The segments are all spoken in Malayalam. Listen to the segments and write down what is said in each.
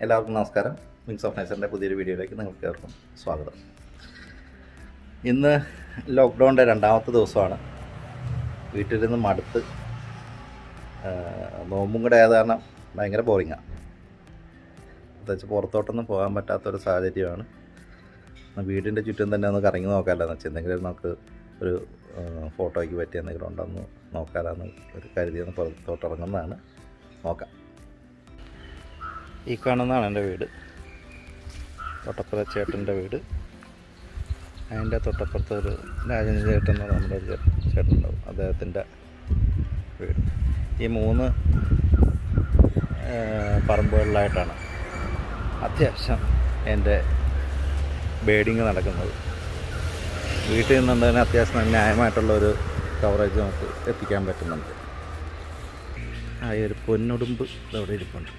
എല്ലാവർക്കും നമസ്കാരം. വിങ്സ് ഓഫ് നേച്ചറിൻ്റെ പുതിയൊരു വീഡിയോയിലേക്ക് നിങ്ങൾക്ക് ഏവർക്കും സ്വാഗതം. ഇന്ന് ലോക്ക്ഡൗണിൻ്റെ രണ്ടാമത്തെ ദിവസമാണ്. വീട്ടിൽ നിന്ന് മടുത്ത് നോമ്പും കൂടെ ആയത് കാരണം ഭയങ്കര ബോറിങ്ങാണ്. പ്രത്യേകിച്ച് പുറത്തോട്ടൊന്നും പോകാൻ പറ്റാത്തൊരു സാഹചര്യമാണ്. വീടിൻ്റെ ചുറ്റും തന്നെ ഒന്ന് കറങ്ങി നോക്കാമല്ലോ എന്ന് വെച്ചാൽ എന്തെങ്കിലും നമുക്ക് ഒരു ഫോട്ടോയ്ക്ക് പറ്റിയ എന്തെങ്കിലും ഉണ്ടെന്ന് നോക്കാമെന്ന് ഒരു കരുതിയൊന്ന് പുറത്തോട്ടിറങ്ങുന്നതാണ്. നോക്കാം. ഈ കാണുന്നതാണ് എൻ്റെ വീട്, തൊട്ടപ്പുറ ചേട്ടൻ്റെ വീട്. അതിൻ്റെ തൊട്ടപ്പുറത്ത് ഒരു രാജൻ ചേട്ടൻ എന്ന് നമ്മുടെ ഒരു ചേട്ടനുണ്ടാവും, അദ്ദേഹത്തിൻ്റെ വീട്. ഈ 3 പറമ്പുകളിലായിട്ടാണ് അത്യാവശ്യം എൻ്റെ ബേഡിങ് നടക്കുന്നത്. വീട്ടിൽ നിന്നുണ്ടതിന് അത്യാവശ്യം ന്യായമായിട്ടുള്ളൊരു കവറേജ് നമുക്ക് എത്തിക്കാൻ പറ്റുന്നുണ്ട്. ആ ഒരു പൊന്നുടുമ്പ് ഇതവിടെ ഇരിപ്പുണ്ട്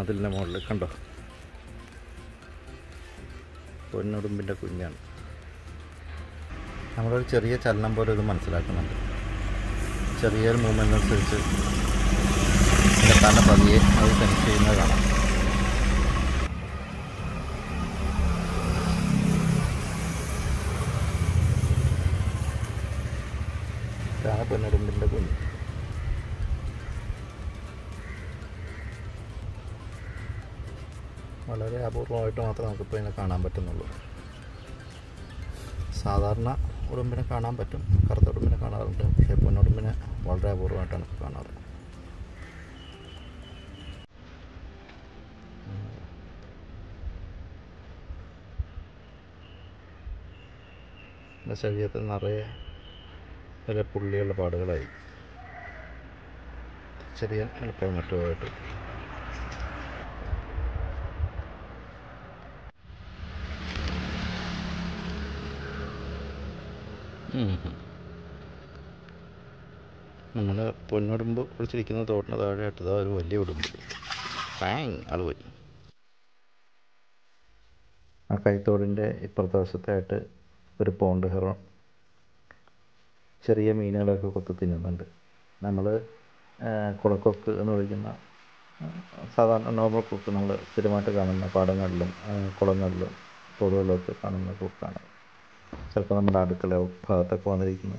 അതിൻ്റെ മുകളിൽ, കണ്ടോ? പൊന്നുടുമ്പിൻ്റെ കുഞ്ഞാണ്. നമ്മളൊരു ചെറിയ ചലനം പോലെ ഇത് മനസ്സിലാക്കുന്നുണ്ട്. ചെറിയൊരു മൂവ്മെൻ്റ് അനുസരിച്ച് തന്നെ പതിയെ അത് സെൻസ് ചെയ്യുന്നത് കാണാം. ഇതാണ് പൊന്നുടുമ്പിൻ്റെ കുഞ്ഞ്. വളരെ അപൂർവമായിട്ട് മാത്രമേ നമുക്കിപ്പോൾ ഇതിനെ കാണാൻ പറ്റുന്നുള്ളൂ. സാധാരണ ഉടുമ്പിനെ കാണാൻ പറ്റും, കറുത്ത ഉടുമ്പിനെ കാണാറുണ്ട്. പക്ഷേ പൊന്നുടുമ്പിനെ വളരെ അപൂർവമായിട്ടാണ് കാണാറ്. എൻ്റെ ശരീരത്തിൽ നിറയെ വലിയ പുള്ളിയുള്ള പാടുകളായി, ചെറിയ എളുപ്പം മറ്റുമായിട്ട്. നമ്മുടെ പൊന്നുടുമ്പ് കുളിച്ചിരിക്കുന്ന തോട്ടിന് താഴെയായിട്ട് ഇതാ ഒരു വലിയ ഉടുമ്പ്. ആൾ പോയി. ആ കൈത്തോടിൻ്റെ ഇപ്പുറത്തെ വശത്തായിട്ട് ഒരു പോണ്ട് ഹെറോൺ ചെറിയ മീനുകളൊക്കെ കൊത്തി തിന്നുന്നുണ്ട്. നമ്മൾ കുളക്കൊക്ക് എന്ന് വിളിക്കുന്ന സാധാരണ നോർമൽ കൊക്ക് നമ്മൾ സ്ഥിരമായിട്ട് കാണുന്ന പാടങ്ങളിലും കുളങ്ങളിലും തോടുകളിലൊക്കെ കാണുന്ന കൊക്കാണ്. ചിലപ്പോൾ നമ്മുടെ അടുക്കള ഭാഗത്തൊക്കെ വന്നിരിക്കുന്ന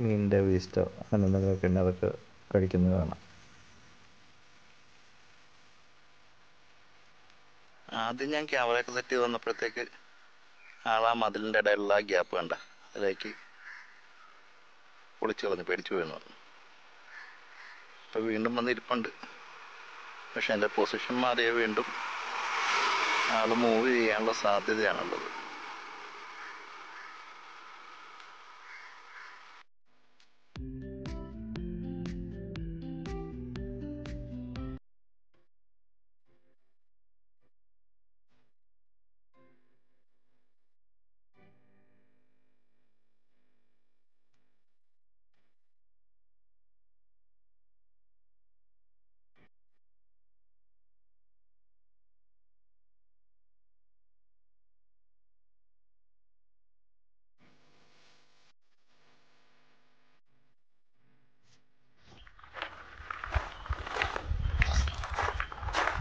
മീനിൻ്റെ വേസ്റ്റോ അങ്ങനെ എന്തെങ്കിലുമൊക്കെ ഉണ്ടെങ്കിൽ അതൊക്കെ കഴിക്കുന്നത് കാണാം. ആദ്യം ഞാൻ ക്യാമറയൊക്കെ സെറ്റ് ചെയ്ത് വന്നപ്പോഴത്തേക്ക് ആ മതിലിൻ്റെ ഇടയിലുള്ള ഗ്യാപ്പ് കണ്ട അതിലേക്ക് പൊളിച്ചു കളഞ്ഞ് പേടിച്ചു വീണു. ഇപ്പോൾ വീണ്ടും വന്നിരിപ്പുണ്ട്. പക്ഷെ എൻ്റെ പൊസിഷൻ മാറിയ വീണ്ടും ആൾ മൂവ് ചെയ്യാനുള്ള സാധ്യതയാണുള്ളത്.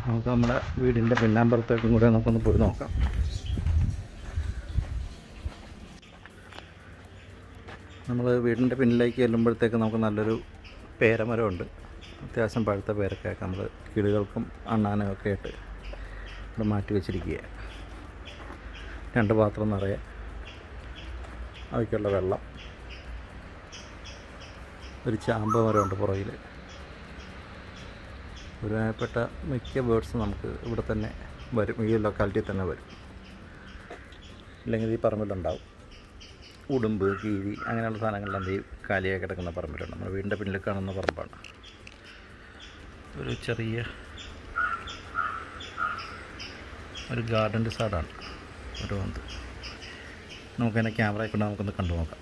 നമുക്ക് നമ്മുടെ വീടിൻ്റെ പിന്നാമ്പുറത്തേക്കും കൂടെ നമുക്കൊന്ന് പോയി നോക്കാം. നമ്മൾ വീടിൻ്റെ പിന്നിലേക്ക് ചെല്ലുമ്പോഴത്തേക്ക് നമുക്ക് നല്ലൊരു പേരമരമുണ്ട്. അത്യാവശ്യം പഴുത്ത പേരൊക്കെയൊക്കെ നമ്മൾ കിളികൾക്കും അണ്ണാനും ഒക്കെ ആയിട്ട് ഇവിടെ മാറ്റി വെച്ചിരിക്കുകയാണ്. 2 പാത്രം നിറയെ അവയ്ക്കുള്ള വെള്ളം. ഒരു ചാമ്പ മരമുണ്ട് പുറകിൽ. ഒരുമാതിരിപ്പെട്ട മിക്ക ബേർഡ്സും നമുക്ക് ഇവിടെ തന്നെ വരും, ഈ ലൊക്കാലിറ്റിയിൽ തന്നെ വരും. ഇല്ലെങ്കിൽ ഈ പറമ്പിലുണ്ടാവും. ഉടുമ്പ്, കീരി അങ്ങനെയുള്ള സാധനങ്ങളെല്ലാം ഈ കാലിയായി കിടക്കുന്ന പറമ്പിലുണ്ട്. നമ്മുടെ വീടിൻ്റെ പിന്നിൽ കാണുന്ന പറമ്പാണ്. ഒരു ചെറിയ ഒരു ഗാർഡൻ ഡിസാർഡാണ് ഒരു വന്ന്. നമുക്കതിനെ ക്യാമറയിൽ കൊണ്ട് നമുക്കൊന്ന് കണ്ടു നോക്കാം.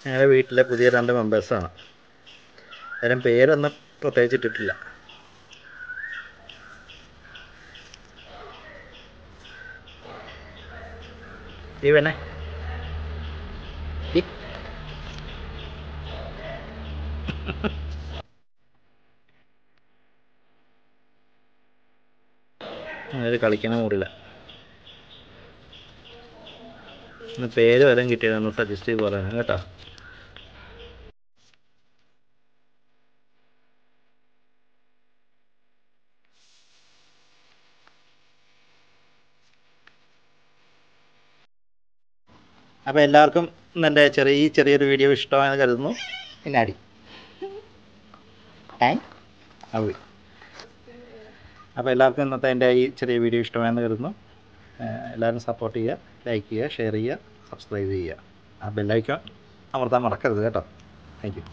ഞങ്ങളുടെ വീട്ടിലെ പുതിയ 2 മെമ്പേഴ്സാണ്. അതിനും പേരൊന്നും പ്രത്യേകിച്ച് ഇട്ടിട്ടില്ല. ജീവനെ അതിൽ കളിക്കണ മൂടില്ല. പേര് വല്ലതും കിട്ടിയതൊന്ന് സജസ്റ്റ് ചെയ്ത് പറയാം കേട്ടോ. അപ്പോൾ എല്ലാവർക്കും എൻ്റെ ചെറിയൊരു വീഡിയോ ഇഷ്ടമായെന്ന് കരുതുന്നു. പിന്നാടി അപ്പോൾ എല്ലാവർക്കും ഇന്നത്തെ എൻ്റെ ഈ ചെറിയ വീഡിയോ ഇഷ്ടമായെന്ന് കരുതുന്നു. എല്ലാവരും സപ്പോർട്ട് ചെയ്യുക, ലൈക്ക് ചെയ്യുക, ഷെയർ ചെയ്യുക, സബ്സ്ക്രൈബ് ചെയ്യുക. ആ ബെല്ലൈക്കൺ അമർത്താൻ മറക്കരുത് കേട്ടോ. Thank you.